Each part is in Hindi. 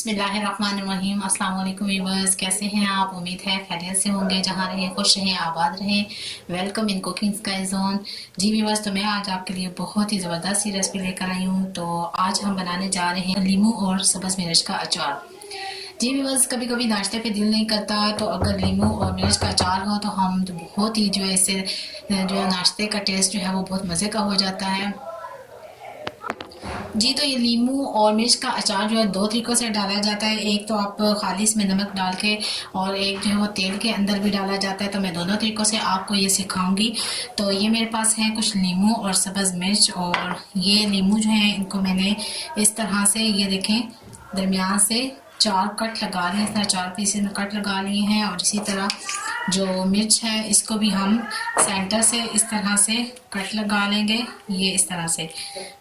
बिस्मिल्लाहिर्रहमानिर्रहीम। अस्सलाम वालेकुम व्यूअर्स, कैसे हैं आप? उम्मीद है खैरियत से होंगे। जहाँ रहें खुश रहें, आबाद रहें। Welcome in cooking sky zone. जी व्यूअर्स, तो मैं आज आपके लिए बहुत ही ज़बरदस्त सी रेसिपी लेकर आई हूँ। तो आज हम बनाने जा रहे हैं लीमू और सब्ज़ मिर्च का अचार। जी व्यूअर्स, कभी कभी नाश्ते पे दिल नहीं करता, तो अगर लीमू और मिर्च का अचार हो तो हम बहुत ही जो है इससे जो है नाश्ते का टेस्ट जो है वो बहुत मज़े का हो जाता है। जी, तो ये लीमू और मिर्च का अचार जो है दो तरीक़ों से डाला जाता है। एक तो आप खाली इसमें नमक डाल के, और एक जो है वो तेल के अंदर भी डाला जाता है। तो मैं दोनों तरीक़ों से आपको ये सिखाऊंगी। तो ये मेरे पास है कुछ लीमू और सब्ज़ मिर्च, और ये लीमू जो है इनको मैंने इस तरह से, ये देखें, दरमियान से 4 कट लगा लिए, इस तरह 4 पीसेस में कट लगा लिए हैं। और इसी तरह जो मिर्च है इसको भी हम सेंटर से इस तरह से कट लगा लेंगे, ये इस तरह से।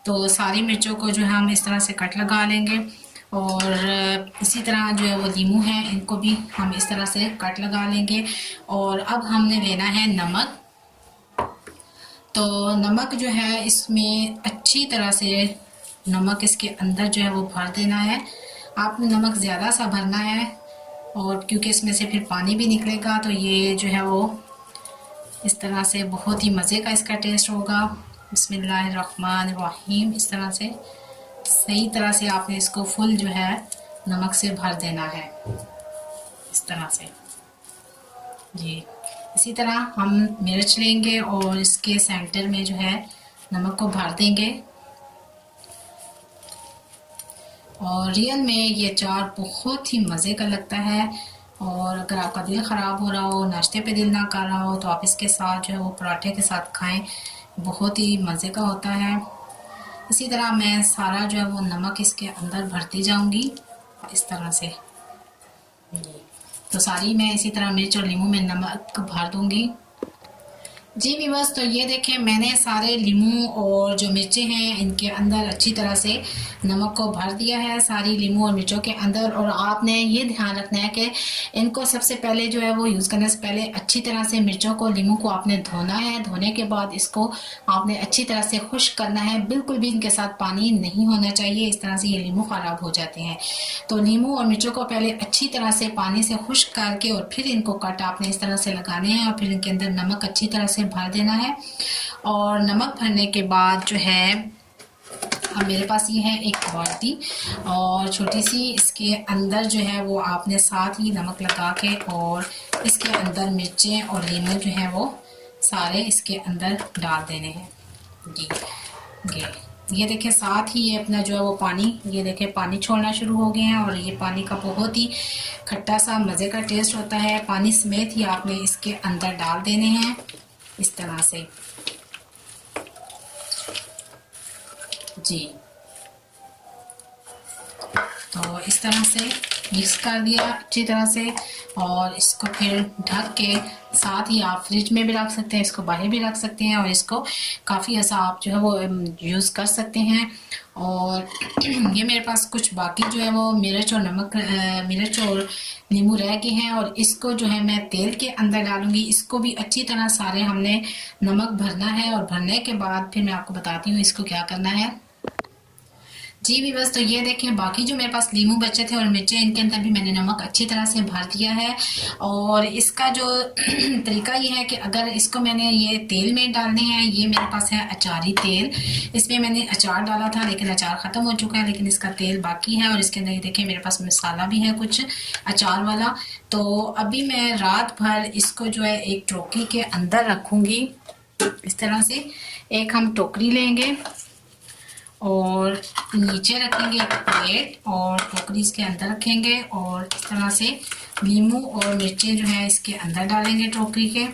तो सारी मिर्चों को जो है हम इस तरह से कट लगा लेंगे। और इसी तरह जो है वो लीमू है, इनको भी हम इस तरह से कट लगा लेंगे। और अब हमने लेना है नमक। तो नमक जो है इसमें अच्छी तरह से नमक इसके अंदर जो है वो भर देना है। आपने नमक ज़्यादा सा भरना है, और क्योंकि इसमें से फिर पानी भी निकलेगा, तो ये जो है वो इस तरह से बहुत ही मज़े का इसका टेस्ट होगा। बिस्मिल्लाहिर्रहमानिर्रहीम। इस तरह से सही तरह से आपने इसको फुल जो है नमक से भर देना है, इस तरह से। जी, इसी तरह हम मिर्च लेंगे और इसके सेंटर में जो है नमक को भर देंगे। और रियल में ये अचार बहुत ही मज़े का लगता है। और अगर आपका दिल ख़राब हो रहा हो, नाश्ते पे दिल ना कर रहा हो, तो आप इसके साथ जो है वो पराठे के साथ खाएं, बहुत ही मज़े का होता है। इसी तरह मैं सारा जो है वो नमक इसके अंदर भरती जाऊंगी, इस तरह से। तो सारी मैं इसी तरह मिर्च और लीमू में नमक भर दूंगी। जी व्यूअर्स, तो ये देखें, मैंने सारे लीमू और जो मिर्चें हैं इनके अंदर अच्छी तरह से नमक को भर दिया है, सारी लीमू और मिर्चों के अंदर। और आपने ये ध्यान रखना है कि इनको सबसे पहले जो है वो यूज़ करने से पहले अच्छी तरह से मिर्चों को, लीमू को आपने धोना है। धोने के बाद इसको आपने अच्छी तरह से खुश्क करना है। बिल्कुल भी इनके साथ पानी नहीं होना चाहिए, इस तरह से ये लीमू ख़राब हो जाते हैं। तो लीमू और मिर्चों को पहले अच्छी तरह से पानी से खुश्क करके, और फिर इनको कट आपने इस तरह से लगाने हैं, और फिर इनके अंदर नमक अच्छी तरह से भर देना है। और नमक भरने के बाद जो है, अब मेरे पास ये है एक बाल्टी और छोटी सी, इसके अंदर जो है वो आपने साथ ही नमक लगा के, और इसके अंदर मिर्चें और लीमू जो है वो सारे इसके अंदर डाल देने हैं। जी, ये देखें, साथ ही ये अपना जो है वो पानी, ये देखें, पानी छोड़ना शुरू हो गए हैं। और ये पानी का बहुत ही खट्टा सा मज़े का टेस्ट होता है। पानी समेत ही आपने इसके अंदर डाल देने हैं, इस तरह से। जी, तो इस तरह से मिक्स कर दिया अच्छी तरह से। और इसको फिर ढक के, साथ ही आप फ्रिज में भी रख सकते हैं, इसको बाहर भी रख सकते हैं, और इसको काफ़ी ऐसा आप जो है वो यूज़ कर सकते हैं। और ये मेरे पास कुछ बाकी जो है वो मिर्च और नींबू रह गए हैं, और इसको जो है मैं तेल के अंदर डालूंगी। इसको भी अच्छी तरह सारे हमने नमक भरना है, और भरने के बाद फिर मैं आपको बताती हूँ इसको क्या करना है। जी भी बस, तो ये देखें, बाकी जो मेरे पास लीमू बचे थे और मिर्चें, इनके अंदर भी मैंने नमक अच्छी तरह से भर दिया है। और इसका जो तरीका ये है कि अगर इसको मैंने ये तेल में डालने हैं, ये मेरे पास है अचारी तेल, इसमें मैंने अचार डाला था लेकिन अचार ख़त्म हो चुका है, लेकिन इसका तेल बाकी है। और इसके अंदर ये देखें, मेरे पास मसाला भी है कुछ अचार वाला। तो अभी मैं रात भर इसको जो है एक टोकरी के अंदर रखूँगी, इस तरह से। एक हम टोकरी लेंगे और नीचे रखेंगे एक प्लेट, और टोकरी इसके अंदर रखेंगे, और इस तरह से नींबू और मिर्चें जो है इसके अंदर डालेंगे टोकरी के।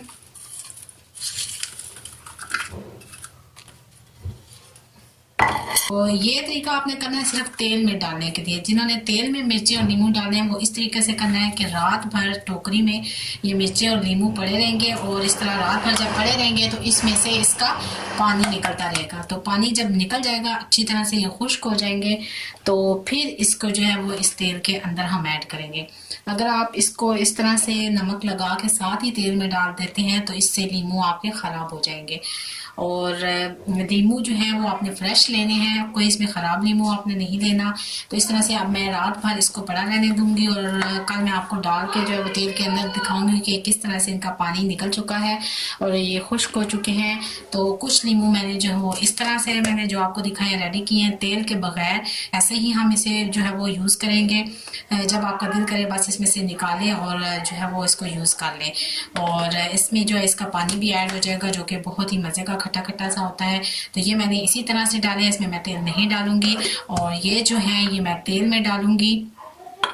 और ये तरीका आपने करना है सिर्फ तेल में डालने के लिए। जिन्होंने तेल में मिर्ची और नींबू डालने हैं वो इस तरीके से करना है कि रात भर टोकरी में ये मिर्ची और नींबू पड़े रहेंगे, और इस तरह रात भर जब पड़े रहेंगे तो इसमें से इसका पानी निकलता रहेगा। तो पानी जब निकल जाएगा, अच्छी तरह से ये खुश्क हो जाएंगे, तो फिर इसको जो है वो इस तेल के अंदर हम ऐड करेंगे। अगर आप इसको इस तरह से नमक लगा के साथ ही तेल में डाल देते हैं तो इससे नींबू आपके ख़राब हो जाएंगे। और नींबू जो है वो आपने फ्रेश लेने हैं, कोई इसमें ख़राब नींबू आपने नहीं लेना। तो इस तरह से अब मैं रात भर इसको पड़ा रहने दूंगी और कल मैं आपको डाल के जो है वो तेल के अंदर दिखाऊंगी कि किस तरह से इनका पानी निकल चुका है और ये खुश्क हो चुके हैं। तो कुछ नींबू मैंने जो है वो इस तरह से मैंने जो आपको दिखाए रेडी किए हैं तेल के बगैर। ऐसे ही हम इसे जो है वो यूज़ करेंगे, जब आपका दिल करे बस इसमें से निकालें और जो है वो इसको यूज़ कर लें। और इसमें जो है इसका पानी भी ऐड हो जाएगा जो कि बहुत ही मज़े का खट्टा खट्टा सा होता है। तो ये मैंने इसी तरह से डाले, इसमें मैं तेल नहीं डालूंगी और ये जो है ये मैं तेल में डालूंगी।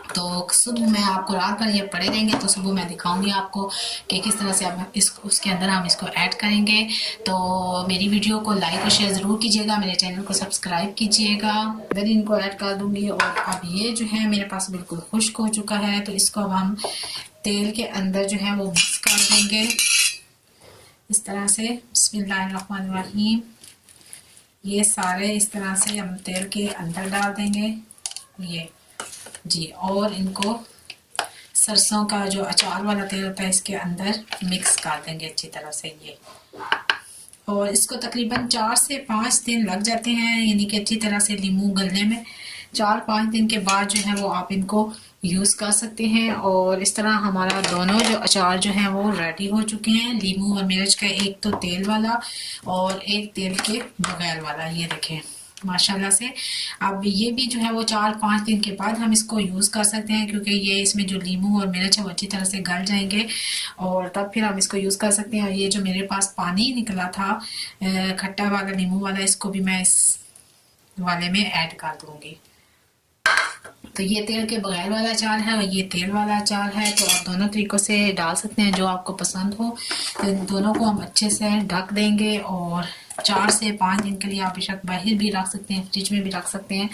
तो सुबह मैं आपको रात भर ये पड़े रहेंगे तो सुबह मैं दिखाऊंगी आपको कि किस तरह से अब उसके अंदर हम इसको ऐड करेंगे। तो मेरी वीडियो को लाइक और शेयर ज़रूर कीजिएगा, मेरे चैनल को सब्सक्राइब कीजिएगा। मैं इनको ऐड कर दूंगी और अब ये जो है मेरे पास बिल्कुल खुश्क हो चुका है। तो इसको अब हम तेल के अंदर जो है वो मिक्स कर देंगे इस तरह से। बिस्मिल्लाहिर्रहमानिर्रहीम। ये सारे इस तरह से हम तेल के अंदर डाल देंगे ये जी, और इनको सरसों का जो अचार वाला तेल होता है इसके अंदर मिक्स कर देंगे अच्छी तरह से ये। और इसको तकरीबन 4 से 5 दिन लग जाते हैं, यानी कि अच्छी तरह से नींबू गलने में। 4-5 दिन के बाद जो है वो आप इनको यूज़ कर सकते हैं। और इस तरह हमारा दोनों जो अचार जो हैं वो रेडी हो चुके हैं, नींबू और मिर्च का, एक तो तेल वाला और एक तेल के बगैर वाला। ये देखें माशाल्लाह से। अब ये भी जो है वो 4-5 दिन के बाद हम इसको यूज़ कर सकते हैं क्योंकि ये इसमें जो नींबू और मिर्च है वो अच्छी तरह से गल जाएंगे और तब फिर हम इसको यूज़ कर सकते हैं। और ये जो मेरे पास पानी निकला था खट्टा वाला नींबू वाला, इसको भी मैं इस वाले में ऐड कर दूंगी। तो ये तेल के बगैर वाला अचार है और ये तेल वाला अचार है। तो आप दोनों तरीक़ों से डाल सकते हैं जो आपको पसंद हो। तो इन दोनों को हम अच्छे से ढक देंगे और 4 से 5 दिन के लिए आप बेशक बाहर भी रख सकते हैं, फ्रिज में भी रख सकते हैं।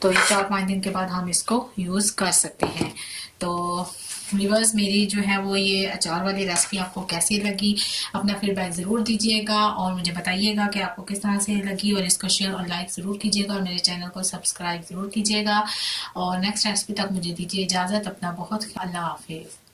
तो 4-5 दिन के बाद हम इसको यूज़ कर सकते हैं। तो व्यूअर्स मेरी जो है वो ये अचार वाली रेसिपी आपको कैसी लगी, अपना फीडबैक ज़रूर दीजिएगा और मुझे बताइएगा कि आपको किस तरह से लगी। और इसको शेयर और लाइक ज़रूर कीजिएगा और मेरे चैनल को सब्सक्राइब ज़रूर कीजिएगा। और नेक्स्ट रेसिपी तक मुझे दीजिए इजाज़त। अपना बहुत अल्लाह हाफिज़।